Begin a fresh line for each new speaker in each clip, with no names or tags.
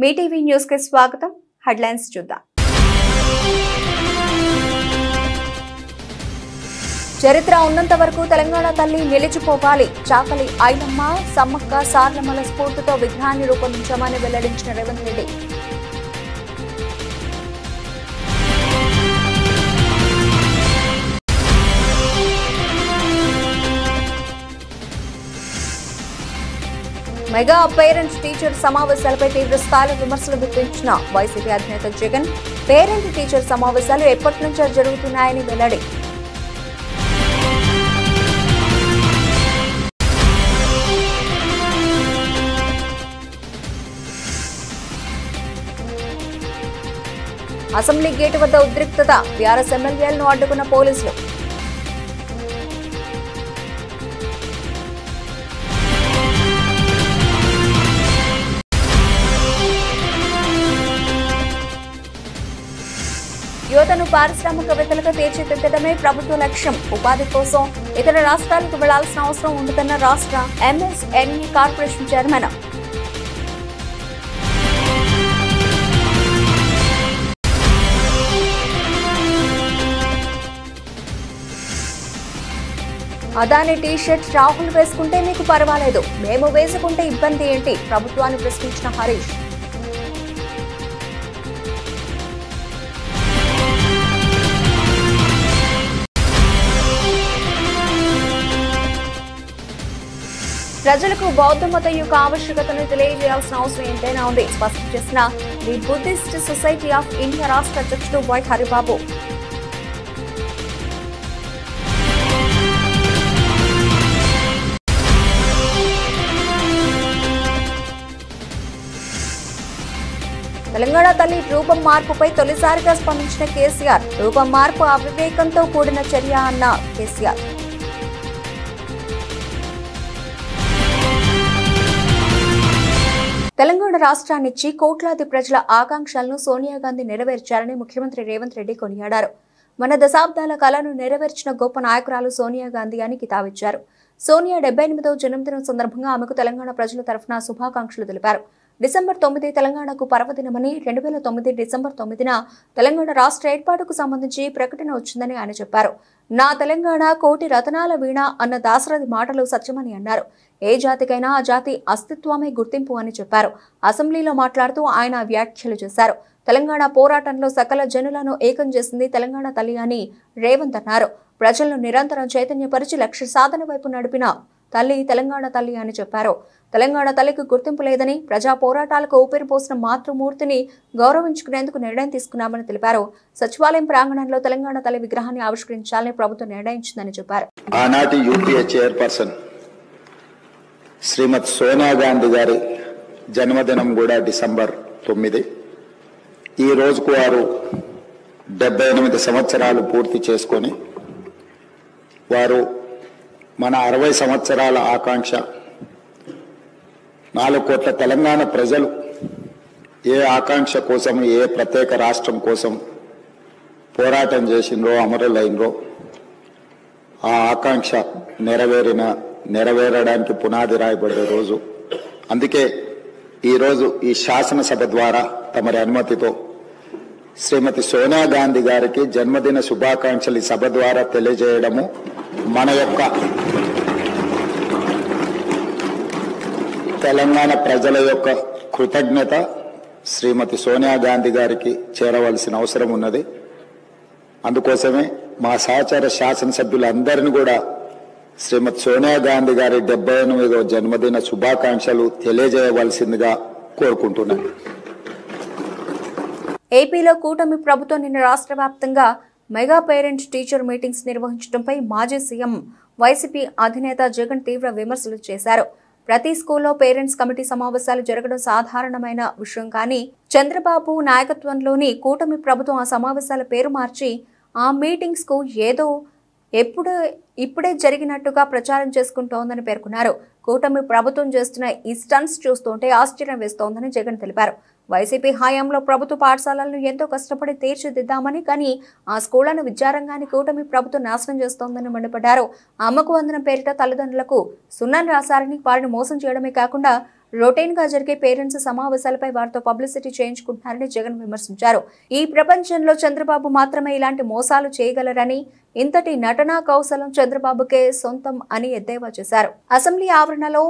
మీ TV news కి స్వాగతం. Headlines చూద్దాం. చరిత్ర ఉన్నంత వరకు తెలంగాణ తల్లి నిలిచిపోవాలి. చాకలి ఐలమ్మ, సమ్మక్క సార్లమ్మల స్ఫూర్తితో విగ్రహాన్ని రూపొందించామని వెల్లడించిన Revanth Reddy. Mega parent teacher సమావేశాలపై తీవ్ర స్థాయిలో విమర్శలు గుప్పించిన వైసీపీ అధినేత జగన్. పేరెంట్ టీచర్ సమావేశాలు ఎప్పటి నుంచో జరుగుతున్నాయని వెల్లడి. అసెంబ్లీ గేటు వద్ద ఉద్రిక్తత. బీఆర్ఎస్ ఎమ్మెల్యేలను అడ్డుకున్న పోలీసులు. యువతను పారిశ్రామికవేత్తలుగా తీర్చిదిద్దడమే ప్రభుత్వ లక్ష్యం. ఉపాధి కోసం ఇతర రాష్ట్రాలకు వెళ్లాల్సిన అవసరం ఉండదన్న రాష్ట్ర MSME corporation chairman. Adani T-shirt Rahul వేసుకుంటే మీకు పర్వాలేదు, మేము వేసుకుంటే ఇబ్బంది ఏంటి? ప్రభుత్వాన్ని ప్రశ్నించిన హరీష్. ప్రజలకు బౌద్ధ మతం యొక్క ఆవశ్యకతను తెలియజేయాల్సిన అవసరం ఎంతైనా ఉంది స్పష్టం చేసిన the Buddhist society of India రాష్ట్ర అధ్యక్షుడు వై హరిబాబు. తెలంగాణ తల్లి రూపం మార్పుపై తొలిసారిగా స్పందించిన కేసీఆర్. రూపం మార్పు అవివేకంతో కూడిన చర్య అన్న కేసీఆర్. తెలంగాణ రాష్ట్రాన్నిచ్చి కోట్లాది ప్రజల ఆకాంక్షలను సోనియా గాంధీ నెరవేర్చారని ముఖ్యమంత్రి రేవంత్ రెడ్డి కొనియాడారు. మన దశాబ్దాల కలను నెరవేర్చిన గొప్ప నాయకురాలు సోనియా గాంధీ అని కితాబిచ్చారు. సోనియా 78వ జన్మదినం సందర్భంగా ఆమెకు తెలంగాణ ప్రజల తరఫున శుభాకాంక్షలు తెలిపారు. డిసెంబర్ 9 తెలంగాణకు పర్వదినమని, 2009 డిసెంబర్ 9న తెలంగాణ రాష్ట్ర ఏర్పాటుకు సంబంధించి ప్రకటన వచ్చిందని ఆయన చెప్పారు. నా తెలంగాణ కోటి రతనాల వీణ అన్న దాశరథి మాటలు సత్యమని అన్నారు. ఏ జాతికైనా ఆ జాతి అస్తిత్వమే గుర్తింపు అని చెప్పారు. అసెంబ్లీలో మాట్లాడుతూ ఆయన వ్యాఖ్యలు చేశారు. తెలంగాణ పోరాటంలో సకల జనులను ఏకం చేసింది తెలంగాణ తల్లి అని రేవంత్ అన్నారు. ప్రజలను నిరంతరం చైతన్యపరిచి లక్ష్య సాధన వైపు నడిపిన తల్లి తెలంగాణ తల్లి అని చెప్పారు. తెలంగాణ తల్లికి గుర్తింపు లేదని, ప్రజా పోరాటాలకు ఊపిరిపోసిన మాతృమూర్తిని గౌరవించుకునేందుకు నిర్ణయం తీసుకున్నామని తెలిపారు. సచివాలయం ప్రాంగణంలో తెలంగాణ తల్లి విగ్రహాన్ని ఆవిష్కరించాలని ప్రభుత్వం నిర్ణయించిందని చెప్పారు.
ఆనాటి యూపీఏ చైర్పర్సన్ శ్రీమతి సోనియా గాంధీ గారి జన్మదినం కూడా డిసెంబర్ 9. ఈ రోజుకు వారు 78 సంవత్సరాలు పూర్తి చేసుకొని వారు మన 60 సంవత్సరాల ఆకాంక్ష 4 కోట్ల తెలంగాణ ప్రజలు ఏ ఆకాంక్ష కోసం, ఏ ప్రత్యేక రాష్ట్రం కోసం పోరాటం చేసిండ్రో, అమరులైనరో ఆ ఆకాంక్ష నెరవేరడానికి పునాది రాయబడే రోజు. అందుకే ఈరోజు ఈ శాసనసభ ద్వారా తమరి అనుమతితో శ్రీమతి సోనియా గాంధీ గారికి జన్మదిన శుభాకాంక్షలు ఈ సభ ద్వారా తెలియజేయడము మన యొక్క తెలంగాణ ప్రజల యొక్క కృతజ్ఞత శ్రీమతి సోనియా గాంధీ గారికి చేరవలసిన అవసరం ఉన్నది. అందుకోసమే మా సహచర శాసనసభ్యులందరినీ కూడా శ్రీమతి సోనియా గాంధీ గారి 78వ జన్మదిన శుభాకాంక్షలు తెలియజేయవలసిందిగా కోరుకుంటున్నాను.
ఏపీలో కూటమి ప్రభుత్వం నిన్న రాష్ట్ర వ్యాప్తంగా మెగా పేరెంట్ టీచర్ మీటింగ్స్ నిర్వహించడంపై మాజీ సీఎం వైసీపీ అధినేత జగన్ తీవ్ర విమర్శలు చేశారు. ప్రతి స్కూల్లో పేరెంట్స్ కమిటీ సమావేశాలు జరగడం సాధారణమైన విషయం, కానీ చంద్రబాబు నాయకత్వంలోని కూటమి ప్రభుత్వం ఆ సమావేశాల పేరు మార్చి ఆ మీటింగ్స్ కు ఏదో ఇప్పుడే జరిగినట్టుగా ప్రచారం చేసుకుంటోందని పేర్కొన్నారు. కూటమి ప్రభుత్వం చేస్తున్న ఈ స్టంట్స్ చూస్తుంటే ఆశ్చర్యం వేస్తోందని జగన్ తెలిపారు. వైసీపీ హయాంలో ప్రభుత్వ పాఠశాలలను ఎంతో కష్టపడి తీర్చిదిద్దామని, కానీ ఆ స్కూళ్లను విద్యారంగాన్ని కూటమి ప్రభుత్వం నాశనం చేస్తోందని మండిపడ్డారు. అమ్మకు వందనం పేరిట తల్లిదండ్రులకు సున్నం రాశారని, వారిని మోసం చేయడమే కాకుండా రొటీన్ గా జరిగే పేరెంట్స్ సమావేశాలపై వారితో పబ్లిసిటీ చేయించుకుంటున్నారని జగన్ విమర్శించారు. ఈ ప్రపంచంలో చంద్రబాబు మాత్రమే ఇలాంటి మోసాలు చేయగలరని, ఇంతటి నటనా కౌశలం చంద్రబాబుకే సొంతం అని ఎద్దేవా చేశారు. అసెంబ్లీ ఆవరణలో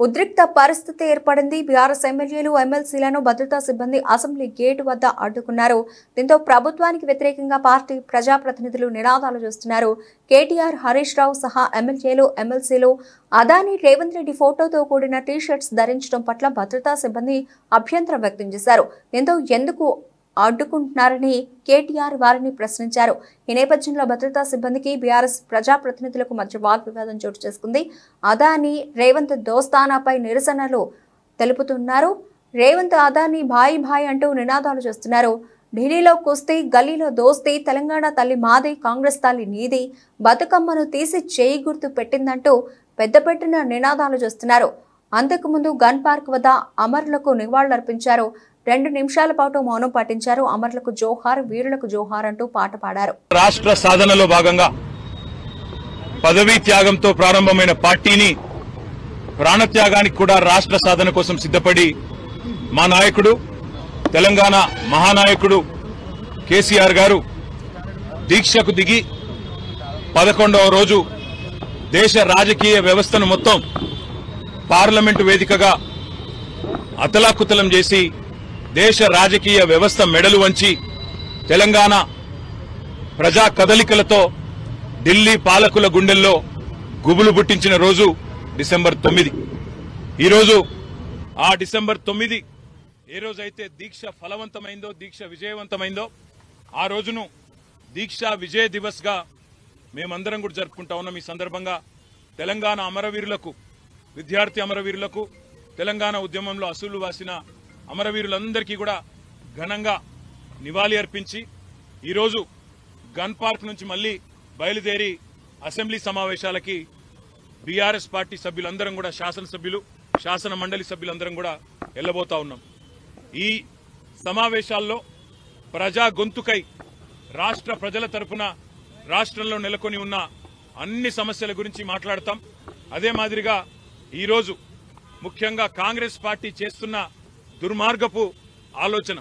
ఉద్రిక్త పరిస్థితి ఏర్పడింది. బీఆర్ఎస్ ఎమ్మెల్యేలు, ఎమ్మెల్సీలను భద్రతా సిబ్బంది అసెంబ్లీ గేటు వద్ద అడ్డుకున్నారు. దీంతో ప్రభుత్వానికి వ్యతిరేకంగా పార్టీ ప్రజాప్రతినిధులు నినాదాలు చేస్తున్నారు. కేటీఆర్, హరీష్ రావు సహా ఎమ్మెల్యేలు, ఎమ్మెల్సీలు అదానీ, రేవంత్ రెడ్డి ఫోటోతో కూడిన టీ-షర్ట్స్ ధరించడం పట్ల భద్రతా సిబ్బంది అభ్యంతరం వ్యక్తం చేశారు. దీంతో ఎందుకు అడ్డుకుంటున్నారని కేటీఆర్ వారిని ప్రశ్నించారు. ఈ నేపథ్యంలో భద్రతా సిబ్బందికి బీఆర్ఎస్ ప్రజాప్రతినిధులకు మధ్య వాగ్వివాదం చోటు చేసుకుంది. అదానీ, రేవంత్ దోస్తానాపై నిరసనలు తెలుపుతున్నారు. రేవంత్, అదానీ భాయ్ భాయ్ అంటూ నినాదాలు చేస్తున్నారు. ఢిల్లీలో కుస్తీ, గల్లీలో దోస్తీ, తెలంగాణ తల్లి మాది, కాంగ్రెస్ తల్లి నీది, బతుకమ్మను తీసి చేయి గుర్తు పెట్టిందంటూ పెద్దపెట్టిన నినాదాలు చేస్తున్నారు. అంతకుముందు గన్ పార్క్ వద్ద అమరులకు నివాళులర్పించారు. 2 నిమిషాల పాటు మౌనం పాటించారు. అమరులకు జోహార్, వీరులకు జోహార్ అంటూ పాట పాడారు.
రాష్ట్ర సాధనలో భాగంగా పదవీ త్యాగంతో ప్రారంభమైన పార్టీని ప్రాణత్యాగానికి కూడా రాష్ట్ర సాధన కోసం సిద్ధపడి మా నాయకుడు, తెలంగాణ మహానాయకుడు కేసీఆర్ గారు దీక్షకు దిగి 11వ రోజు దేశ రాజకీయ వ్యవస్థను మొత్తం పార్లమెంటు వేదికగా అతలాకుతలం చేసి దేశ రాజకీయ వ్యవస్థ మెడలు వంచి తెలంగాణ ప్రజా కదలికలతో ఢిల్లీ పాలకుల గుండెల్లో గుబులు పుట్టించిన రోజు డిసెంబర్ 9. ఈరోజు ఆ డిసెంబర్ 9 ఏ రోజైతే దీక్ష ఫలవంతమైందో, దీక్ష విజయవంతమైందో ఆ రోజును దీక్షా విజయ దివస్ గా మేమందరం కూడా జరుపుకుంటా ఉన్నాం. ఈ సందర్భంగా తెలంగాణ అమరవీరులకు, విద్యార్థి అమరవీరులకు, తెలంగాణ ఉద్యమంలో అసూలు వాసిన అమరవీరులందరికీ కూడా ఘనంగా నివాళి అర్పించి ఈరోజు గన్ పార్క్ నుంచి మళ్లీ బయలుదేరి అసెంబ్లీ సమావేశాలకి బీఆర్ఎస్ పార్టీ సభ్యులందరం కూడా, శాసనసభ్యులు, శాసన మండలి సభ్యులందరం కూడా వెళ్లబోతా ఉన్నాం. ఈ సమావేశాల్లో ప్రజా గొంతుకై రాష్ట్ర ప్రజల తరపున రాష్ట్రంలో నెలకొని ఉన్న అన్ని సమస్యల గురించి మాట్లాడతాం. అదే మాదిరిగా ఈరోజు ముఖ్యంగా కాంగ్రెస్ పార్టీ చేస్తున్న దుర్మార్గపు ఆలోచన,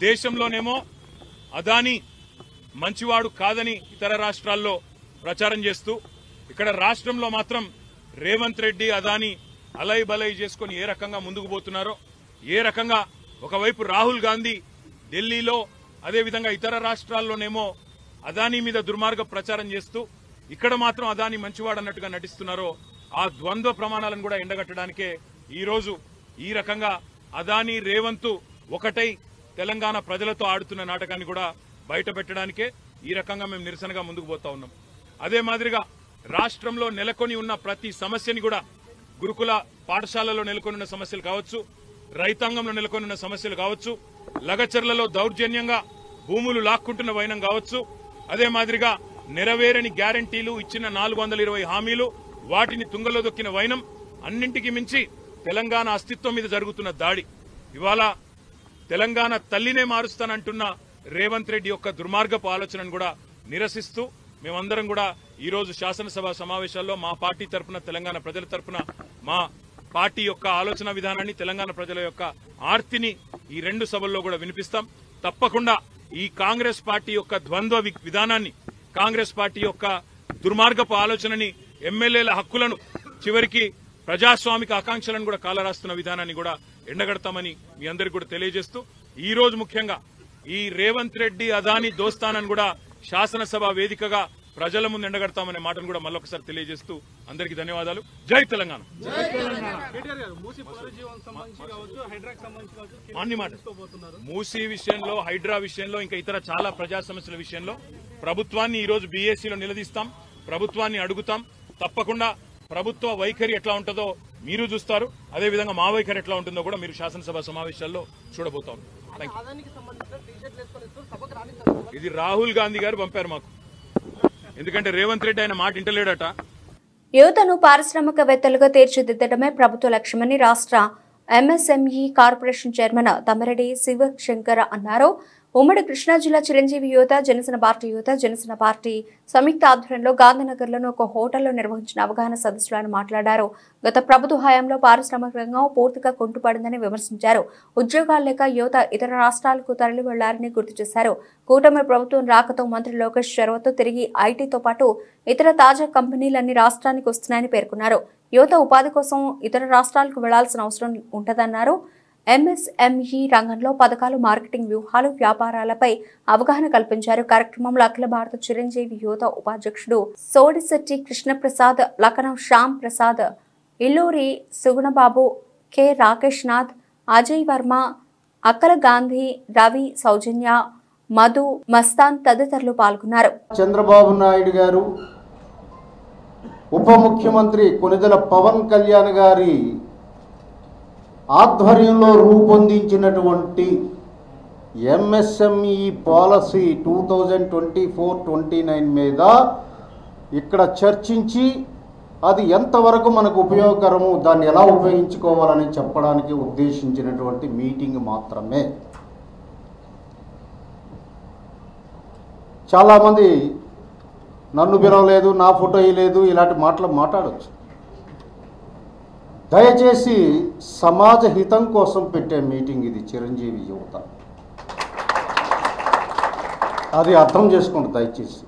దేశంలోనేమో అదానీ మంచివాడు కాదని ఇతర రాష్ట్రాల్లో ప్రచారం చేస్తూ, ఇక్కడ రాష్ట్రంలో మాత్రం రేవంత్ రెడ్డి, అదానీ అలై బలై చేసుకుని ఏ రకంగా ముందుకు పోతున్నారో, ఏ రకంగా ఒకవైపు రాహుల్ గాంధీ ఢిల్లీలో, అదేవిధంగా ఇతర రాష్ట్రాల్లోనేమో అదానీ మీద దుర్మార్గ ప్రచారం చేస్తూ ఇక్కడ మాత్రం అదానీ మంచివాడు అన్నట్టుగా నటిస్తున్నారో, ఆ ద్వంద్వ ప్రమాణాలను కూడా ఎండగట్టడానికే ఈరోజు ఈ రకంగా అదానీ, రేవంత్ ఒకటై తెలంగాణ ప్రజలతో ఆడుతున్న నాటకాన్ని కూడా బయట పెట్టడానికే ఈ రకంగా మేము నిరసనగా ముందుకు పోతా ఉన్నాం. అదే మాదిరిగా రాష్ట్రంలో నెలకొని ఉన్న ప్రతి సమస్యని కూడా, గురుకుల పాఠశాలలో నెలకొని ఉన్న సమస్యలు కావచ్చు, రైతాంగంలో నెలకొని ఉన్న సమస్యలు కావచ్చు, లగచర్లలో దౌర్జన్యంగా భూములు లాక్కుంటున్న వైనం కావచ్చు, అదే మాదిరిగా నెరవేరని గ్యారంటీలు, ఇచ్చిన 420 హామీలు వాటిని తుంగలో దొక్కిన వైనం, అన్నింటికి మించి తెలంగాణ అస్తిత్వం మీద జరుగుతున్న దాడి, ఇవాళ తెలంగాణ తల్లినే మారుస్తానంటున్న రేవంత్ రెడ్డి యొక్క దుర్మార్గపు ఆలోచనను కూడా నిరసిస్తూ మేమందరం కూడా ఈరోజు శాసనసభ సమావేశాల్లో మా పార్టీ తరఫున, తెలంగాణ ప్రజల తరఫున మా పార్టీ యొక్క ఆలోచన విధానాన్ని, తెలంగాణ ప్రజల యొక్క ఆర్తిని ఈ 2 సభల్లో కూడా వినిపిస్తాం. తప్పకుండా ఈ కాంగ్రెస్ పార్టీ యొక్క ద్వంద్వ విధానాన్ని, కాంగ్రెస్ పార్టీ యొక్క దుర్మార్గపు ఆలోచనని, ఎమ్మెల్యేల హక్కులను, చివరికి ప్రజాస్వామిక ఆకాంక్షలను కూడా కాలరాస్తున్న విధానాన్ని కూడా ఎండగడతామని మీ అందరికీ కూడా తెలియజేస్తూ, ఈ రోజు ముఖ్యంగా ఈ రేవంత్ రెడ్డి, అదానీ దోస్తానని కూడా శాసనసభ వేదికగా ప్రజల ముందు ఎండగడతామనే మాటను కూడా మళ్ళొకసారి తెలియజేస్తూ అందరికీ ధన్యవాదాలు. జై తెలంగాణ. అన్ని మాట మూసీ విషయంలో, హైడ్రా విషయంలో, ఇంకా ఇతర చాలా ప్రజా సమస్యల విషయంలో ప్రభుత్వాన్ని ఈరోజు బీఏసీలో నిలదీస్తాం, ప్రభుత్వాన్ని అడుగుతాం. తప్పకుండా ప్రభుత్వ వైఖరి ఎట్లా ఉంటుందో మీరు చూస్తారు, అదేవిధంగా మా వైఖరి ఎట్లా ఉంటుందో కూడా మీరు శాసనసభ సమావేశాల్లో చూడబోతాం. ఇది రాహుల్ గాంధీ గారు పంపారు మాకు, ఎందుకంటే రేవంత్ రెడ్డి ఆయన మాట ఇంటలేడట.
యువతను పారిశ్రామికవేత్తలుగా తీర్చిదిద్దడమే ప్రభుత్వ లక్ష్యమని రాష్ట్ర MSME corporation chairman Tammireddy Sivasankar అన్నారు. ఉమ్మడి కృష్ణా జిల్లా చిరంజీవి యువత జనసేన పార్టీ సంయుక్త ఆధ్వర్యంలో గాంధీనగర్లోని ఒక హోటల్లో నిర్వహించిన అవగాహన సదస్సులో ఆయన మాట్లాడారు. గత ప్రభుత్వ హయాంలో పారిశ్రామిక రంగం పూర్తిగా కుంటుపడిందని విమర్శించారు. ఉద్యోగాలు లేక యువత ఇతర రాష్ట్రాలకు తరలి వెళ్లారని గుర్తు చేశారు. కూటమి ప్రభుత్వం రాకతో మంత్రి లోకేష్ చొరవతో తిరిగి ఐటీతో పాటు ఇతర తాజా కంపెనీలన్నీ రాష్ట్రానికి వస్తున్నాయని పేర్కొన్నారు. యువత ఉపాధి కోసం ఇతర రాష్ట్రాలకు వెళ్లాల్సిన అవసరం ఉంటదన్నారు. ఎంఎస్ఎంఈ రంగంలో పథకాలు, మార్కెటింగ్ వ్యూహాలు, వ్యాపారాలపై అవగాహన కల్పించారు. కార్యక్రమంలో అఖిల భారత చిరంజీవి యువత ఉపాధ్యక్షుడు సోడిశెట్టి కృష్ణప్రసాద్, లఖనౌ శ్యామ్ ప్రసాద్, ఇల్లూరి సుగుణబాబు, కె రాకేష్ నాథ్, అజయ్ వర్మ, అక్కల గాంధీ, రవి, సౌజన్య, మధు, మస్తాన్ తదితరులు పాల్గొన్నారు.
చంద్రబాబు నాయుడు గారు, ఉప ముఖ్యమంత్రి కొనిదెల పవన్ కళ్యాణ్ గారి ఆధ్వర్యంలో రూపొందించినటువంటి ఎంఎస్ఎంఈ పాలసీ 2024-29 మీద ఇక్కడ చర్చించి అది ఎంతవరకు మనకు ఉపయోగకరము, దాన్ని ఎలా ఉపయోగించుకోవాలని చెప్పడానికి ఉద్దేశించినటువంటి మీటింగ్ మాత్రమే. చాలామంది నన్ను పిలవలేదు, నా ఫోటో వేయలేదు, ఇలాంటి మాటలు మాట్లాడవచ్చు. దయచేసి సమాజ హితం కోసం పెట్టే మీటింగ్ ఇది చిరంజీవి యువత. అది అర్థం చేసుకోండి దయచేసి.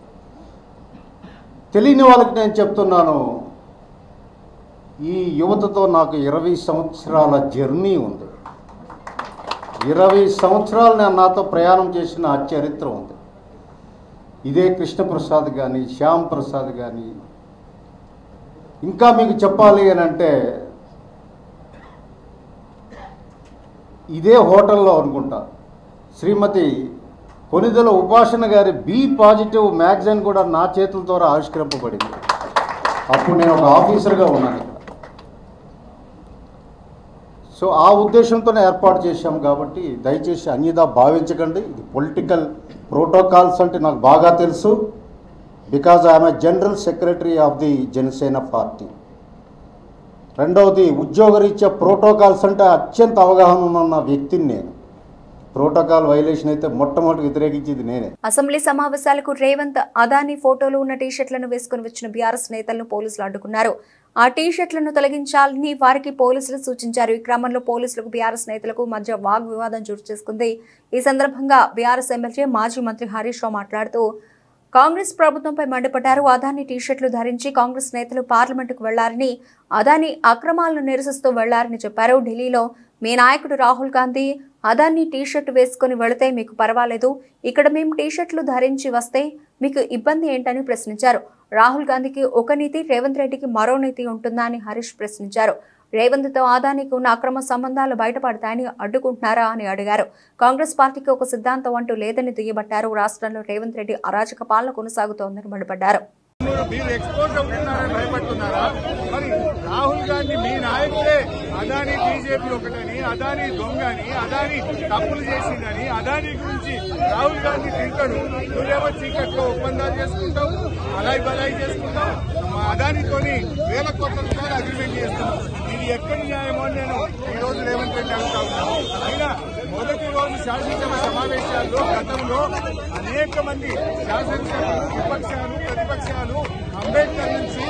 తెలియని వాళ్ళకి నేను చెప్తున్నాను, ఈ యువతతో నాకు 20 సంవత్సరాల జర్నీ ఉంది. 20 సంవత్సరాలు నేను నాతో ప్రయాణం చేసిన చరిత్ర ఉంది. ఇదే కృష్ణప్రసాద్ కానీ, శ్యామ్ ప్రసాద్ కానీ, ఇంకా మీకు చెప్పాలి అని అంటే ఇదే హోటల్లో అనుకుంటా శ్రీమతి కొనిదెల ఉపాసన గారి బి పాజిటివ్ మ్యాగజైన్ కూడా నా చేతుల ద్వారా ఆవిష్కరింపబడింది. అప్పుడు నేను ఒక ఆఫీసర్గా ఉన్నాను ఇక్కడ. సో ఆ ఉద్దేశంతోనే ఏర్పాటు చేశాం కాబట్టి దయచేసి అన్యదా భావించకండి. ఇది పొలిటికల్ ప్రోటోకాల్స్ అంటే నాకు బాగా తెలుసు. Because I'm a general secretary of the Janasena party. రెండవది, ఉద్యోగరీత్యా ప్రోటోకాల్స్ అంటే అత్యంత అవగాహన ఉన్న వ్యక్తిని నేను. ప్రోటోకాల్ వైలేషన్ అయితే మొట్టమొదటి వ్యతిరేకించింది నేనే.
అసెంబ్లీ సమావేశాలకు రేవంత్, అదానీ ఫోటోలు ఉన్న టీషర్ట్లను వేసుకుని వచ్చిన బీఆర్ఎస్ నేతలను పోలీసులు అడ్డుకున్నారు. ఆ టీషర్ట్లను తొలగించాలని వారికి పోలీసులు సూచించారు. ఈ క్రమంలో పోలీసులకు బీఆర్ఎస్ నేతలకు మధ్య వాగ్వివాదం చోటు చేసుకుంది. ఈ సందర్భంగా బీఆర్ఎస్ ఎమ్మెల్యే మాజీ మంత్రి హరీష్ రావు మాట్లాడుతూ కాంగ్రెస్ ప్రభుత్వంపై మండిపడ్డారు. అదానీ టీషర్ట్లు ధరించి కాంగ్రెస్ నేతలు పార్లమెంటుకు వెళ్లారని, అదానీ అక్రమాలను నిరసిస్తూ వెళ్లారని చెప్పారు. ఢిల్లీలో మీ నాయకుడు రాహుల్ గాంధీ అదానీ టీషర్ట్ వేసుకుని వెళితే మీకు పర్వాలేదు, ఇక్కడ మేము టీషర్ట్లు ధరించి వస్తే మీకు ఇబ్బంది ఏంటని ప్రశ్నించారు. రాహుల్ గాంధీకి ఒక నీతి, రేవంత్ రెడ్డికి మరో నీతి ఉంటుందా అని హరీష్ ప్రశ్నించారు. రేవంత్తో అదానీకి ఉన్న అక్రమ సంబంధాలు బయటపడతాయని అడ్డుకుంటున్నారా అని అడిగారు. కాంగ్రెస్ పార్టీకి ఒక సిద్ధాంతం అంటూ లేదని దుయ్యబట్టారు. రాష్ట్రంలో రేవంత్ రెడ్డి అరాచక పాలన కొనసాగుతోందని మండిపడ్డారు.
రాహుల్ గాంధీ మీ నాయకుడే అదానీ బీజేపీ ఒకటని, అదానీ దొంగని, అదానీ తప్పులు చేసిందని, అదానీ గురించి రాహుల్ గాంధీ తింటాడు. నువ్వేమో చీకట్లో ఒప్పందాలు చేసుకుంటావు, అలాయి బలాయి చేసుకుంటావు, అదానీతోని వేల కోట్ల రూపాయలు అగ్రిమెంట్ చేస్తున్నావు. ఇది ఎక్కడి న్యాయమో నేను ఈ రోజు రేవంత్ రెడ్డి అడుగుతా ఉన్నాను. అయినా మొదటి రోజు శాసనసభ సమావేశాల్లో గతంలో అనేక మంది శాసనసభ్యులు, విపక్షాలు, ప్రతిపక్షాలు అంబేద్కర్ నుంచి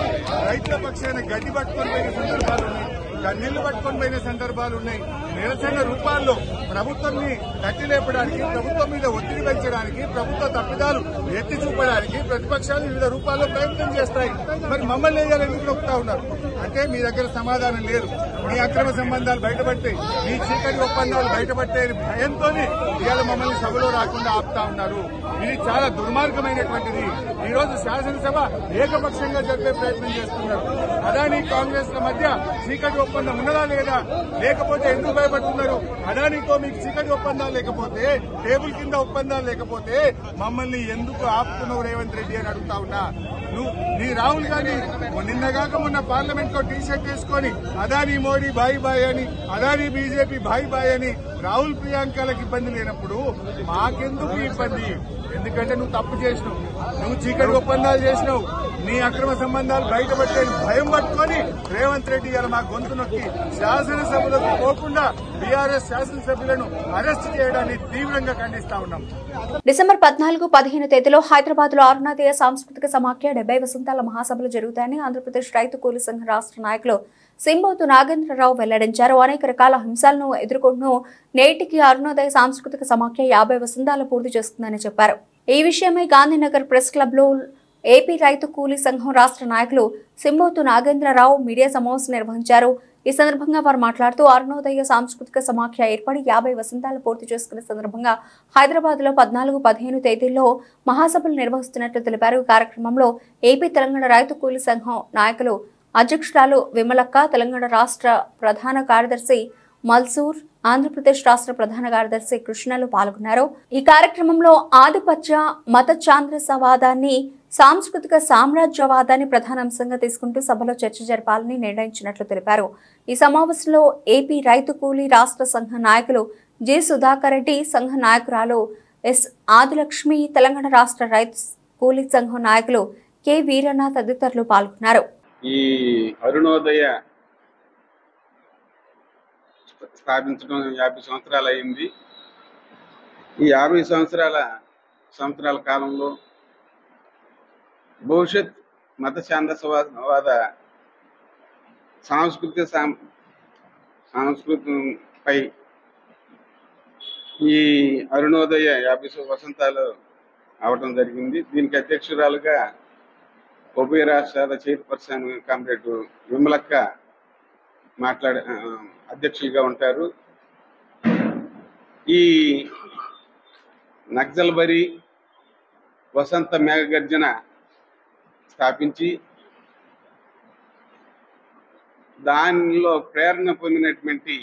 రైతుల పక్షాన గడ్డి పట్టుకొని పోయిన సందర్భాలు ఉన్నాయి, కన్నీళ్లు పట్టుకొని పోయిన సందర్భాలు ఉన్నాయి. నిరసన రూపాల్లో ప్రభుత్వాన్ని తట్టి లేపడానికి, ప్రభుత్వం మీద ఒత్తిడి పెంచడానికి, ప్రభుత్వ తప్పిదాలు ఎత్తి చూపడానికి ప్రతిపక్షాలు వివిధ రూపాల్లో ప్రయత్నం చేస్తాయి. మరి మమ్మల్ని ఎందుకు నొక్కుతా ఉన్నారు అంటే మీ దగ్గర సమాధానం లేదు. మీ అక్రమ సంబంధాలు బయటపట్టాయి, మీ చీకటి ఒప్పందాలు బయటపట్టే భయంతోనే ఇవాళ మమ్మల్ని సభలో రాకుండా ఆపుతా ఉన్నారు. ఇది చాలా దుర్మార్గమైనటువంటిది. ఈ రోజు శాసనసభ ఏకపక్షంగా జరిపే ప్రయత్నం చేస్తున్నారు. అదానీ కాంగ్రెస్ ల మధ్య చీకటి ఒప్పందం ఉన్నదా లేదా, లేకపోతే ఎందుకు భయపడుతున్నారు? అదానీతో మీకు చీకటి ఒప్పందాలు లేకపోతే, టేబుల్ కింద ఒప్పందాలు లేకపోతే మమ్మల్ని ఎందుకు ఆపుతున్నావు రేవంత్ రెడ్డి అని అడుగుతా ఉన్నా. నీ రాహుల్ గాంధీ నిన్నగాక మొన్న పార్లమెంట్ లో టీషర్ట్ వేసుకొని అదానీ మోడీ బాయ్ బాయ్ అని, అదానీ బీజేపీ బాయ్ బాయ్ అని రాహుల్ ప్రియాంకలకు ఇబ్బంది లేనప్పుడు మాకెందుకు ఇబ్బంది? ఎందుకంటే నువ్వు తప్పు చేసినావు, నువ్వు చీకటి ఒప్పందాలు చేసినావు, నీ అక్రమ సంబంధాలు బయటపట్టే భయం పట్టుకొని రేవంత్ రెడ్డి గారు మా గొంతు నొక్కి శాసనసభలోకి పోకుండా బీఆర్ఎస్ శాసనసభ్యులను అరెస్ట్ చేయడాన్ని తీవ్రంగా ఖండిస్తా ఉన్నాం.
డిసెంబర్ 14-15 తేదీలో హైదరాబాద్ లో అరుణోదయ సాంస్కృతిక సమాఖ్య 70 వసంతాల మహాసభలు జరుగుతాయని ఆంధ్రప్రదేశ్ రైతు కూలీ సంఘ రాష్ట్ర నాయకులు సింబోతు నాగేంద్రరావు వెల్లడించారు. అనేక రకాల హింసలను ఎదుర్కొంటూ నేటికి అరుణోదయ సాంస్కృతిక సమాఖ్య 50 వసంతాలు పూర్తి చేస్తుందని చెప్పారు. ఈ విషయమై గాంధీనగర్ ప్రెస్ క్లబ్ లో ఏపీ రైతు కూలీ సంఘం రాష్ట్ర నాయకులు సింబోతు నాగేంద్రరావు మీడియా సమావేశం నిర్వహించారు. ఈ సందర్భంగా వారు మాట్లాడుతూ అరుణోదయ సాంస్కృతిక సమాఖ్య ఏర్పడి 50 వసంతాలు పూర్తి చేసుకున్న సందర్భంగా హైదరాబాద్ లో 14-15 తేదీల్లో మహాసభలు నిర్వహిస్తున్నట్లు తెలిపారు. ఈ కార్యక్రమంలో ఏపీ తెలంగాణ రైతు కూలీ సంఘం నాయకులు అధ్యక్షురాలు విమలక్క, తెలంగాణ రాష్ట్ర ప్రధాన కార్యదర్శి మల్సూర్, ఆంధ్రప్రదేశ్ రాష్ట్ర ప్రధాన కార్యదర్శి కృష్ణలు పాల్గొన్నారు. ఈ కార్యక్రమంలో ఆధిపత్య మత ఛాంద్రసవాదాన్ని, సాంస్కృతిక సామ్రాజ్యవాదాన్ని ప్రధానాంశంగా తీసుకుంటూ సభలో చర్చ జరపాలని నిర్ణయించినట్లు తెలిపారు. ఈ సమావేశంలో ఏపీ రైతు కూలీ రాష్ట్ర సంఘ నాయకులు జి సుధాకర్ రెడ్డి, సంఘ నాయకురాలు ఎస్ ఆదిలక్ష్మి, తెలంగాణ రాష్ట్ర రైతు కూలీ సంఘం నాయకులు కె వీరన్న తదితరులు పాల్గొన్నారు.
ఈ అరుణోదయ స్థాపించడం 50 సంవత్సరాలు అయింది. ఈ 50 సంవత్సరాల కాలంలో భవిష్యత్ మత ఛాందసవాద సంస్కృతిపై ఈ అరుణోదయ 50 వసంతాలు అవడం జరిగింది. దీనికి అధ్యక్షురాలుగా ఉభయ రాష్ట్రాల చైర్పర్సన్ కామ్రేడ్ విమలక్క అధ్యక్షులుగా ఉంటారు. ఈ నక్సల్బరీ వసంత మేఘగర్జన స్థాపించి దానిలో ప్రేరణ పొందినటువంటి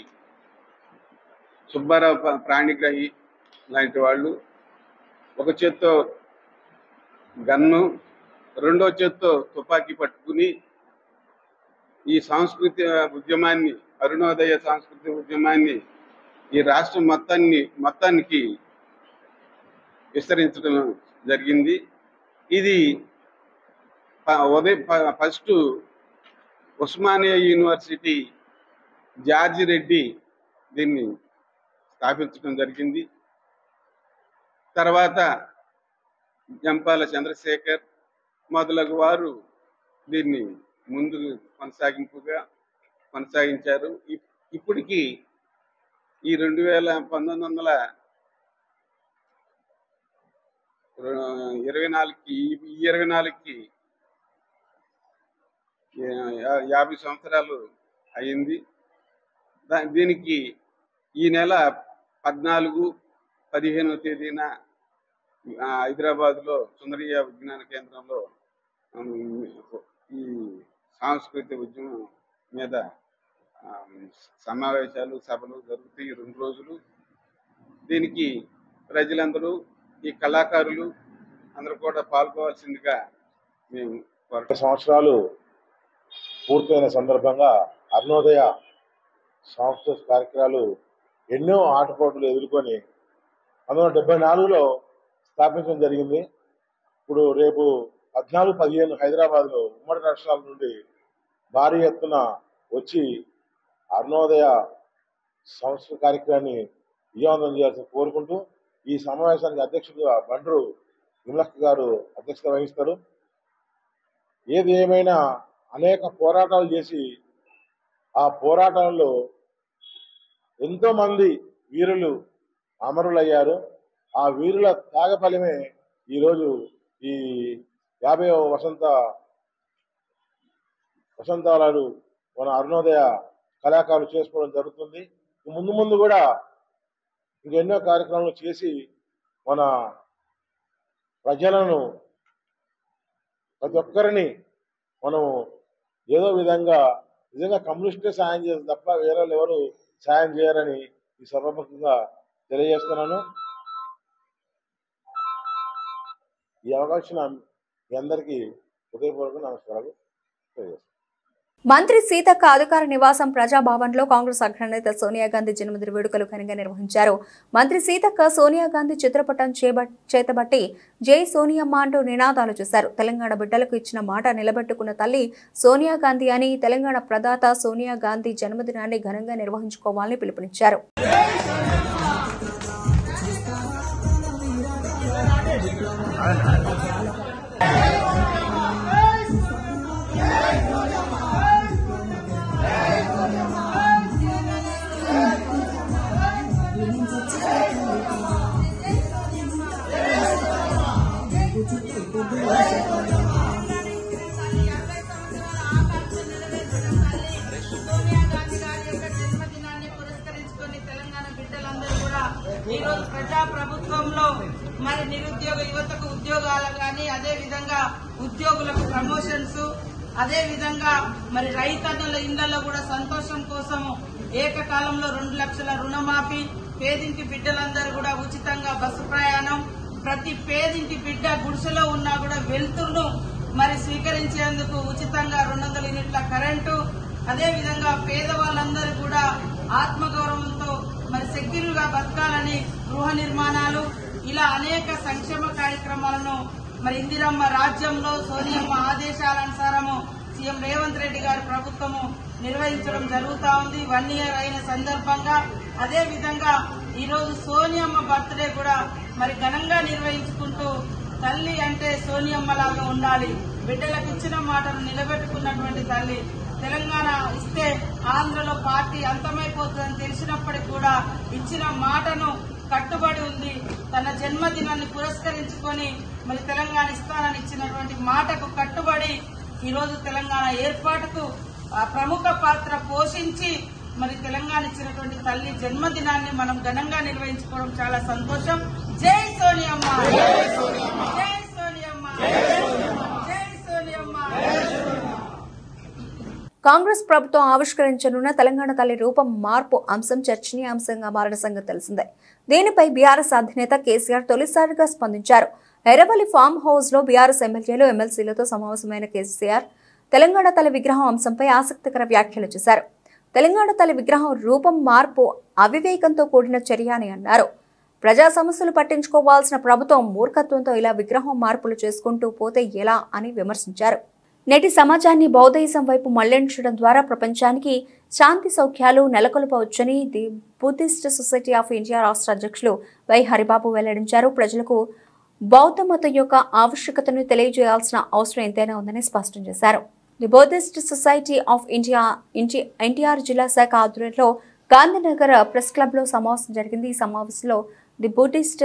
సుబ్బారావు ప్రాణిగ్రహి లాంటి వాళ్ళు ఒక చేత్తో గన్ను, రెండో చేత్తో తుపాకీ పట్టుకుని ఈ సాంస్కృతిక ఉద్యమాన్ని, అరుణోదయ సాంస్కృతిక ఉద్యమాన్ని ఈ రాష్ట్రం మొత్తానికి విస్తరించడం జరిగింది. ఇది first Osmania university George Reddy దీన్ని స్థాపించడం జరిగింది. తర్వాత జంపాల చంద్రశేఖర్ మొదలగు వారు దీన్ని ముందుకు కొనసాగించారు. ఇప్పటికీ ఈ 1924కి 50 సంవత్సరాలు అయింది. దీనికి ఈ నెల 14-15వ తేదీన హైదరాబాద్లో సుందరయ్య విజ్ఞాన కేంద్రంలో ఈ సాంస్కృతిక ఉద్యమం మీద సమావేశాలు, సభలు జరుగుతాయి 2 రోజులు. దీనికి ప్రజలందరూ, ఈ కళాకారులు అందరూ కూడా పాల్గొవాల్సిందిగా మేము
20 సంవత్సరాలు పూర్తయిన సందర్భంగా అరుణోదయ సాంస్కృతిక కార్యక్రమాలు ఎన్నో ఆటపోట్లు ఎదుర్కొని 1974లో స్థాపించడం జరిగింది. ఇప్పుడు రేపు 14-15 హైదరాబాద్లో ఉమ్మడి రాష్ట్రాల నుండి భారీ ఎత్తున వచ్చి అరుణోదయ సంస్కృతి కార్యక్రమాన్ని విజయవంతం చేయాల్సి కోరుకుంటూ ఈ సమావేశానికి అధ్యక్షుడిగా బండ్రు విమలక్క గారు అధ్యక్షత వహిస్తారు. ఏది ఏమైనా అనేక పోరాటాలు చేసి ఆ పోరాటాల్లో ఎంతోమంది వీరులు అమరులయ్యారు. ఆ వీరుల త్యాగ ఫలమే ఈరోజు ఈ 50వ వసంతాలు మన అరుణోదయ కళాకారులు చేసుకోవడం జరుగుతుంది. ముందు ముందు కూడా ఇంకెన్నో కార్యక్రమాలు చేసి మన ప్రజలను, ప్రతి ఒక్కరిని మనం ఏదో విధంగా నిజంగా కమ్యూనిస్టే సాయం చేస్తారు తప్ప వేరే వాళ్ళు ఎవరు సాయం చేయరని ఈ సభాముఖంగా తెలియజేస్తున్నాను. ఈ అవకాశం మీ అందరికీ హృదయపూర్వక నమస్కారాలు తెలియజేస్తాను.
మంత్రి సీతక్క అధికార నివాసం ప్రజాభవన్లో కాంగ్రెస్ అగ్రనేత సోనియా గాంధీ జన్మదిన వేడుకలు ఘనంగా నిర్వహించారు. మంత్రి సీతక్క సోనియా గాంధీ చిత్రపటం చేతబట్టి జై సోనియమ్మ అంటూ నినాదాలు చేశారు. తెలంగాణ బిడ్డలకు ఇచ్చిన మాట నిలబెట్టుకున్న తల్లి సోనియా గాంధీ అని, తెలంగాణ ప్రదాత సోనియా గాంధీ జన్మదినాన్ని ఘనంగా నిర్వహించుకోవాలని పిలుపునిచ్చారు.
ఈరోజు ప్రజా ప్రభుత్వంలో మరి నిరుద్యోగ యువతకు ఉద్యోగాలు కానీ, అదే విధంగా ఉద్యోగులకు ప్రమోషన్స్, అదే విధంగా మరి రైతన్నుల ఇళ్లలో కూడా సంతోషం కోసం ఏకకాలంలో 2 లక్షల రుణమాఫీ, పేదింటి బిడ్డలందరూ కూడా ఉచితంగా బస్సు ప్రయాణం, ప్రతి పేదింటి బిడ్డ గుడిసెలో ఉన్నా కూడా వెలుతురును మరి స్వీకరించేందుకు ఉచితంగా 200 యూనిట్ల కరెంటు, అదే విధంగా పేదవాళ్ళందరూ కూడా ఆత్మగౌరవంతో మరి సెక్యూర్గా బతకాలని గృహ నిర్మాణాలు, ఇలా అనేక సంక్షేమ కార్యక్రమాలను మరి ఇందిరమ్మ రాజ్యంలో సోనియమ్మ ఆదేశాలనుసారము సీఎం రేవంత్ రెడ్డి గారి ప్రభుత్వము నిర్వహించడం జరుగుతా ఉంది. 1 year అయిన సందర్భంగా అదే విధంగా ఈరోజు సోనియమ్మ బర్త్డే కూడా మరి ఘనంగా నిర్వహించుకుంటూ, తల్లి అంటే సోనియమ్మ లాగా ఉండాలి, బిడ్డలకు ఇచ్చిన మాటను నిలబెట్టుకున్నటువంటి తల్లి. తెలంగాణ ఇస్తే ఆంధ్రలో పార్టీ అంతమైపోతుందని తెలిసినప్పటికీ కూడా ఇచ్చిన మాటను కట్టుబడి ఉంది. తన జన్మదినాన్ని పురస్కరించుకొని మరి తెలంగాణ ఇస్తానని ఇచ్చినటువంటి మాటకు కట్టుబడి ఈరోజు తెలంగాణ ఏర్పాటుకు ప్రముఖ పాత్ర పోషించి మరి తెలంగాణ ఇచ్చినటువంటి తల్లి జన్మదినాన్ని మనం ఘనంగా నిర్వహించుకోవడం చాలా సంతోషం. జై సోనియమ్మ, జై సోనియమ్మ, జై సోనియమ్మ, జై సోనియమ్మ.
కాంగ్రెస్ ప్రభుత్వం ఆవిష్కరించనున్న తెలంగాణ తల్లి రూపం మార్పు అంశం చర్చనీయాంశంగా మారిన సంగతి తెలిసిందే. దీనిపై బీఆర్ఎస్ అధినేత కేసీఆర్ తొలిసారిగా స్పందించారు. ఎర్రవల్లి ఫామ్ హౌస్ లో బీఆర్ఎస్ ఎమ్మెల్యేలు, ఎమ్మెల్సీలతో సమావేశమైన కేసీఆర్ తెలంగాణ తల్లి విగ్రహం అంశంపై ఆసక్తికర వ్యాఖ్యలు చేశారు. తెలంగాణ తల్లి విగ్రహం రూపం మార్పు అవివేకంతో కూడిన చర్య అని అన్నారు. ప్రజా సమస్యలు పట్టించుకోవాల్సిన ప్రభుత్వం మూర్ఖత్వంతో ఇలా విగ్రహం మార్పులు చేసుకుంటూ పోతే ఎలా అని విమర్శించారు. నేటి సమాజాన్ని బౌద్ధయిజం వైపు మళ్లించడం ద్వారా ప్రపంచానికి శాంతి సౌఖ్యాలు నెలకొల్పవచ్చని the Buddhist society of India రాష్ట్ర అధ్యక్షులు వై హరిబాబు వెల్లడించారు. ప్రజలకు బౌద్ధ మతం యొక్క ఆవశ్యకతను తెలియజేయాల్సిన అవసరం ఎంతైనా ఉందని స్పష్టం చేశారు. The Buddhist society of India NTR జిల్లా శాఖ ఆధ్వర్యంలో గాంధీనగర్ ప్రెస్ క్లబ్ లో సమావేశం జరిగింది. ఈ సమావేశంలో the Buddhist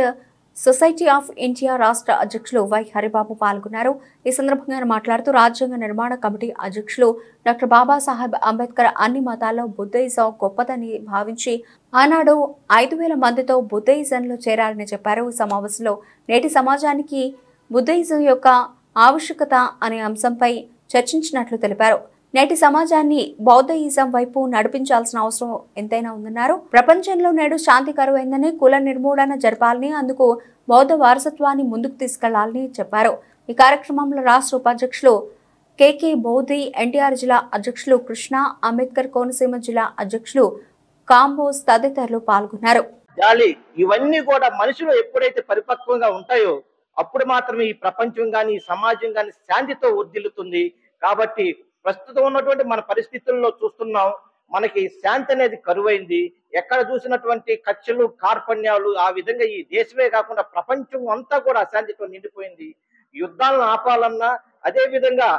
society of India రాష్ట్ర అధ్యక్షులు వై హరిబాబు పాల్గొన్నారు. ఈ సందర్భంగా ఆయన మాట్లాడుతూ రాజ్యాంగ నిర్మాణ కమిటీ అధ్యక్షులు డాక్టర్ బాబాసాహెబ్ అంబేద్కర్ అన్ని మతాల్లో బుద్ధయిజం గొప్పదని భావించి ఆనాడు 5,000 మందితో బుద్ధయిజంలో చేరారని చెప్పారు. ఈ సమావేశంలో నేటి సమాజానికి బుద్ధయిజం యొక్క ఆవశ్యకత అనే అంశంపై చర్చించినట్లు తెలిపారు. నేటి సమాజాన్ని బౌద్ధయిజం వైపు నడిపించాల్సిన అవసరం ఎంతైనా ఉందన్నారు. ప్రపంచంలో నేడు శాంతి కరువైందని, కుల నిర్మూలన జరపాలని, అందుకు బౌద్ధ వారసత్వాన్ని ముందుకు తీసుకెళ్లాలని చెప్పారు. ఈ కార్యక్రమంలో రాష్ట్ర ఉపాధ్యక్షులు కేకే బౌద్ధి, ఎన్టీఆర్ జిల్లా అధ్యక్షులు కృష్ణ, అంబేద్కర్ కోనసీమ జిల్లా అధ్యక్షులు కాంబోజ్ తదితరులు పాల్గొన్నారు.
ఇవన్నీ కూడా మనుషులు ఎప్పుడైతే పరిపక్వంగా ఉంటాయో అప్పుడు మాత్రమే ఈ ప్రపంచం గాని, ఈ సమాజం గాని శాంతితో వర్ధిల్లుతుంది. కాబట్టి ప్రస్తుతం ఉన్నటువంటి మన పరిస్థితుల్లో చూస్తున్నాం, మనకి శాంతి అనేది కరువైంది. ఎక్కడ చూసినటువంటి కక్షలు, కార్పణ్యాలు, ఆ విధంగా ఈ దేశమే కాకుండా ప్రపంచం అంతా కూడా అశాంతితో నిండిపోయింది. యుద్ధాలను ఆపాలన్నా, అదే విధంగా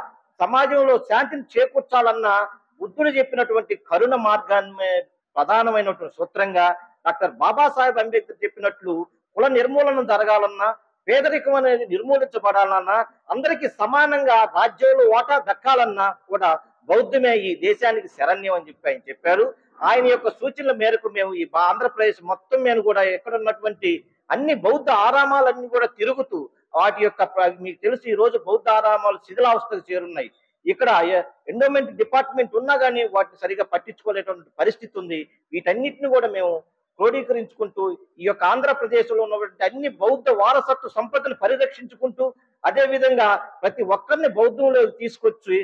సమాజంలో శాంతిని చేకూర్చాలన్నా బుద్ధుడు చెప్పినటువంటి కరుణ మార్గాన్ని ప్రధానమైనటువంటి సూత్రంగా డాక్టర్ బాబాసాహెబ్ అంబేద్కర్ చెప్పినట్లు కుల నిర్మూలన జరగాలన్నా, పేదరికం అనేది నిర్మూలించబడాలన్నా, అందరికీ సమానంగా రాజ్యంలో వాటా దక్కాలన్నా కూడా బౌద్ధమే ఈ దేశానికి శరణ్యం అని చెప్పి ఆయన చెప్పారు. ఆయన యొక్క సూచనల మేరకు మేము ఈ ఆంధ్రప్రదేశ్ మొత్తం మీద కూడా ఎక్కడ ఉన్నటువంటి అన్ని బౌద్ధ ఆరామాలన్నీ కూడా తిరుగుతూ వాటి యొక్క మీకు తెలుసు ఈ రోజు బౌద్ధ ఆరామాలు శిథిలావస్థకు చేరున్నాయి. ఇక్కడ ఎండోమెంట్ డిపార్ట్మెంట్ ఉన్నా కానీ వాటిని సరిగా పట్టించుకోలేటువంటి పరిస్థితి ఉంది. వీటన్నిటిని కూడా మేము క్రోడీకరించుకుంటూ ఈ యొక్క ఆంధ్రప్రదేశ్ లో ఉన్నటువంటి అన్ని బౌద్ధ వారసత్వ సంపదను పరిరక్షించుకుంటూ, అదే విధంగా ప్రతి ఒక్కరిని బౌద్ధంలోకి తీసుకొచ్చి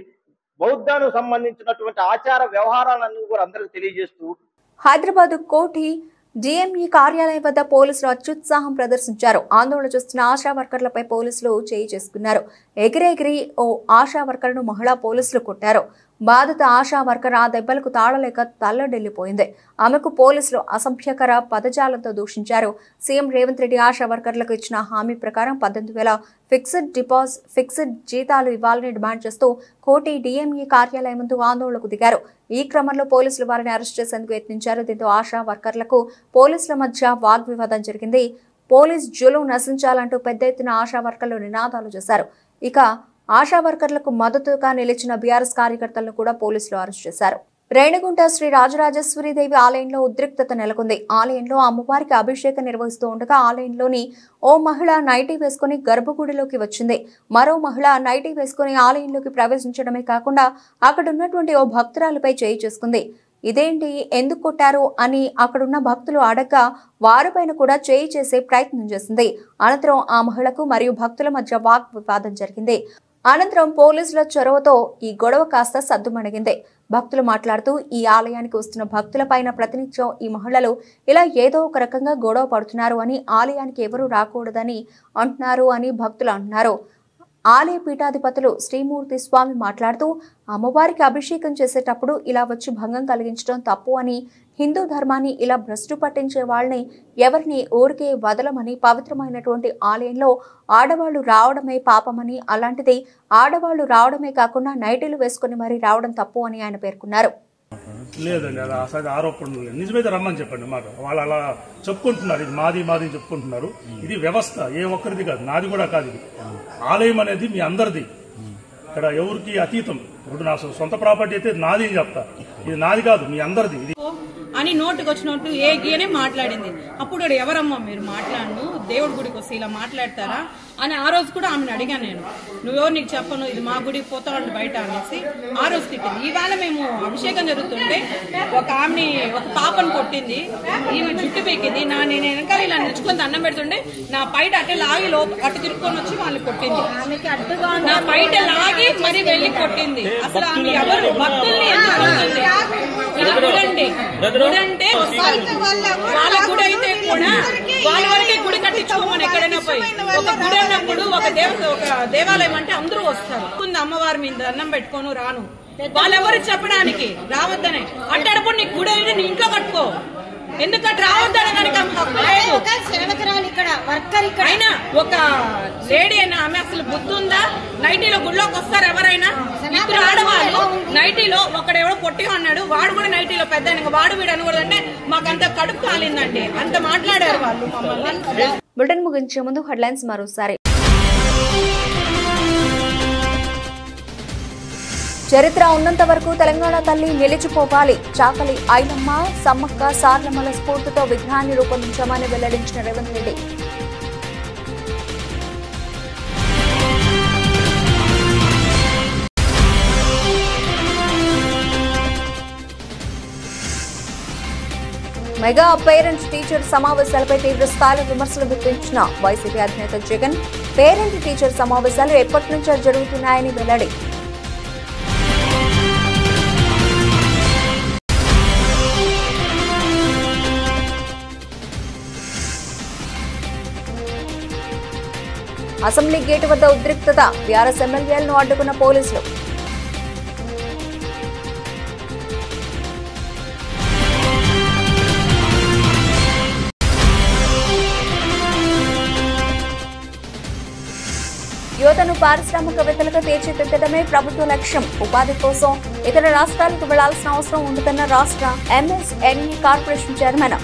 బౌద్ధానికి సంబంధించినటువంటి ఆచార వ్యవహారాలన్నీ కూడా అందరికి తెలియజేస్తూ
హైదరాబాద్ కోఠి డిఎంఈ కార్యాలయం వద్ద పోలీసులు అత్యుత్సాహం ప్రదర్శించారు. ఆందోళన చేస్తున్న ఆశా వర్కర్లపై పోలీసులు చేయి చేసుకున్నారు. ఎగిరెగిరి ఓ ఆశా వర్కర్ను మహిళా పోలీసులు కొట్టారు. బాధిత ఆశా వర్కర్ ఆ దెబ్బలకు తాళలేక తల్లడిల్లిపోయింది. ఆమెకు పోలీసులు అసభ్యకర పదజాలంతో దూషించారు. సీఎం రేవంత్ రెడ్డి ఆశా వర్కర్లకు ఇచ్చిన హామీ ప్రకారం 18,000 ఫిక్స్డ్ జీతాలు ఇవ్వాలని డిమాండ్ చేస్తూ కోటి డిఎంఈ కార్యాలయం ముందు ఆందోళనకు దిగారు. ఈ క్రమంలో పోలీసులు వారిని అరెస్ట్ చేసేందుకు యత్నించారు. దీంతో ఆశా వర్కర్లకు పోలీసుల మధ్య వాగ్వివాదం జరిగింది. పోలీస్ జులుం నశించాలంటూ పెద్ద ఎత్తున ఆశా వర్కర్లు నినాదాలు చేశారు. ఇక ఆశా వర్కర్లకు మద్దతుగా నిలిచిన బీఆర్ఎస్ కార్యకర్తలను కూడా పోలీసులు అరెస్ట్ చేశారు. రేణిగుంట శ్రీ రాజరాజేశ్వరీదేవి ఆలయంలో ఉద్రిక్తత నెలకొంది. ఆలయంలో అమ్మవారికి అభిషేకం నిర్వహిస్తూ ఉండగా ఆలయంలోని ఓ మహిళ నైటీ వేసుకుని గర్భగుడిలోకి వచ్చింది. మరో మహిళ నైటీ వేసుకుని ఆలయంలోకి ప్రవేశించడమే కాకుండా అక్కడున్నటువంటి ఓ భక్తురాలిపై చేయి చేసుకుంది. ఇదేంటి, ఎందుకు కొట్టారు అని అక్కడున్న భక్తులు అడగ్గా వారిపైన కూడా చేయి చేసే ప్రయత్నం చేసింది. అనంతరం ఆ మహిళకు మరియు భక్తుల మధ్య వాగ్వివాదం జరిగింది. అనంతరం పోలీసుల చొరవతో ఈ గొడవ కాస్త సద్దుమణిగింది. భక్తులు మాట్లాడుతూ ఈ ఆలయానికి వస్తున్న భక్తులపైన ప్రతినిత్యం ఈ మహిళలు ఇలా ఏదో ఒక రకంగా గొడవ పడుతున్నారు అని, ఆలయానికి ఎవరూ రాకూడదని అంటున్నారు అని భక్తులు అంటున్నారు. ఆలయ పీఠాధిపతులు శ్రీమూర్తి స్వామి మాట్లాడుతూ అమ్మవారికి అభిషేకం చేసేటప్పుడు ఇలా వచ్చి భంగం కలిగించడం తప్పు అని, హిందూ ధర్మాన్ని ఇలా భ్రష్టు పట్టించే వాళ్ళని ఎవరిని ఊరికే వదలమని, పవిత్రమైనటువంటి ఆలయంలో ఆడవాళ్లు రావడమే పాపమని, అలాంటిది ఆడవాళ్లు రావడమే కాకుండా నైటీలు వేసుకుని మరీ రావడం తప్పు అని ఆయన పేర్కొన్నారు.
లేదండి, అది అసలు ఆరోపణలు లేదు. నిజమైతే రమ్మని చెప్పండి మాట. వాళ్ళు అలా చెప్పుకుంటున్నారు, ఇది మాది మాది చెప్పుకుంటున్నారు. ఇది వ్యవస్థ, ఏ ఒక్కరిది కాదు, నాది కూడా కాదు. ఇది ఆలయం అనేది మీ అందరిది, ఇక్కడ ఎవరికి అతీతం. ఇప్పుడు నా సొంత ప్రాపర్టీ అయితే నాది అని చెప్తా, ఇది నాది కాదు, మీ అందరిది ఇది
అని నోటుకు వచ్చినట్టు ఏగీనే మాట్లాడింది. అప్పుడు ఎవరమ్మా మీరు మాట్లాడను, దేవుడి గుడికి వస్తే ఇలా మాట్లాడతారా అని ఆ రోజు కూడా ఆమెను అడిగాను నేను. నువ్వెవరు నీకు చెప్పను, ఇది మా గుడికి పోతావు బయట అనేసి ఆ రోజు తిట్టింది. ఈవేళ మేము అభిషేకం జరుగుతుంటే ఒక ఆమెని, ఒక పాపను కొట్టింది. ఈమె జుట్టు పీకింది. నేను వెనకాల ఇలా నిలుచుకొని దండం పెడుతుండే నా పైట అట్టే లాగి అటు తిరుక్కొని వచ్చి వాళ్ళు కొట్టింది. నా పైట లాగి మరి వెళ్లి కొట్టింది. అసలు ఆమె ఎవరు భక్తుల్ని చూడండి. గుడి అంటే వాళ్ళ గుడి అయితే కూడా వాళ్ళ వరకే గుడి కట్టించుకోమని ఎక్కడైనా పోయి ఒక గుడి అన్నప్పుడు ఒక దేవాలయం అంటే అందరూ వస్తారు. అమ్మవారి మీద దండం పెట్టుకోను రాను, వాళ్ళెవరు చెప్పడానికి రావద్దనే. అట్టేటప్పుడు నీకు గుడి అయితే నీ ఇంట్లో కట్టుకో, ఎందుకంటే రావద్దని అయినా ఒక లేడీ అయినా ఆమె అసలు బుద్ధి ఉందా? నైటీలో గుడిలోకి వస్తారు ఎవరైనా? ఇద్దరు ఆడవాళ్ళు నైటీలో, ఒకడెవడో పొట్టి అన్నాడు, వాడు కూడా నైటీలో పెద్ద, వాడు వీడు అనకూడదంటే మాకంత కడుపు కాలిందండి. అంత మాట్లాడారు వాళ్ళు మమ్మల్ని.
బులెటిన్ ముగించే ముందు హెడ్లైన్స్ మరోసారి. చరిత్ర ఉన్నంత వరకు తెలంగాణ తల్లి నిలిచిపోవాలి. చాకలి ఐలమ్మ, సమ్మక్క సార్లమ్మల స్ఫూర్తితో విగ్రహాన్ని రూపొందించామని వెల్లడించిన Revanth Reddy. Mega parent teacher సమావేశాలపై తీవ్ర స్థాయిలో విమర్శలు గుర్తించిన వైసీపీ అధినేత జగన్. పేరెంట్ టీచర్ సమావేశాలు ఎప్పటి నుంచో జరుగుతున్నాయని వెల్లడి. అసెంబ్లీ గేటు వద్ద ఉద్రిక్తత. బీఆర్ఎస్ ఎమ్మెల్యేలను అడ్డుకున్న పోలీసులు. యువతను పారిశ్రామికవేత్తలుగా తీర్చిదిద్దడమే ప్రభుత్వ లక్ష్యం. ఉపాధి కోసం ఇతర రాష్ట్రాలకు వెళ్లాల్సిన అవసరం ఉంటుందన్న రాష్ట్ర MSME corporation chairman.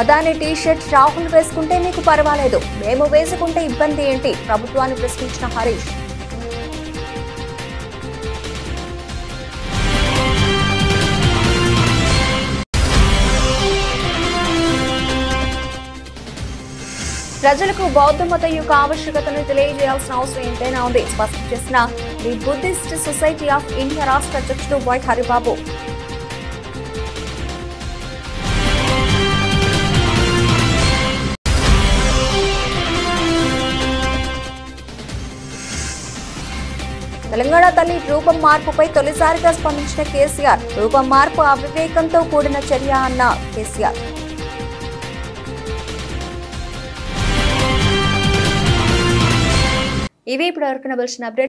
Adani T-shirt Rahul వేసుకుంటే మీకు పర్వాలేదు, మేము వేసుకుంటే ఇబ్బంది ఏంటి? ప్రభుత్వాన్ని ప్రశ్నించిన హరీష్. ప్రజలకు బౌద్ధ మతం యొక్క ఆవశ్యకతను తెలియజేయాల్సిన అవసరం ఎంతైనా ఉంది స్పష్టం చేసిన the Buddhist society of India రాష్ట్ర అధ్యక్షుడు వై హరిబాబు. తల్లి రూపం మార్పుపై తొలిసారిగా స్పందించిన కేసీఆర్. రూపం మార్పు అవివేకంతో కూడిన చర్య అన్న కేసీఆర్. ఇవి ఇప్పుడు వరకు అప్డేట్.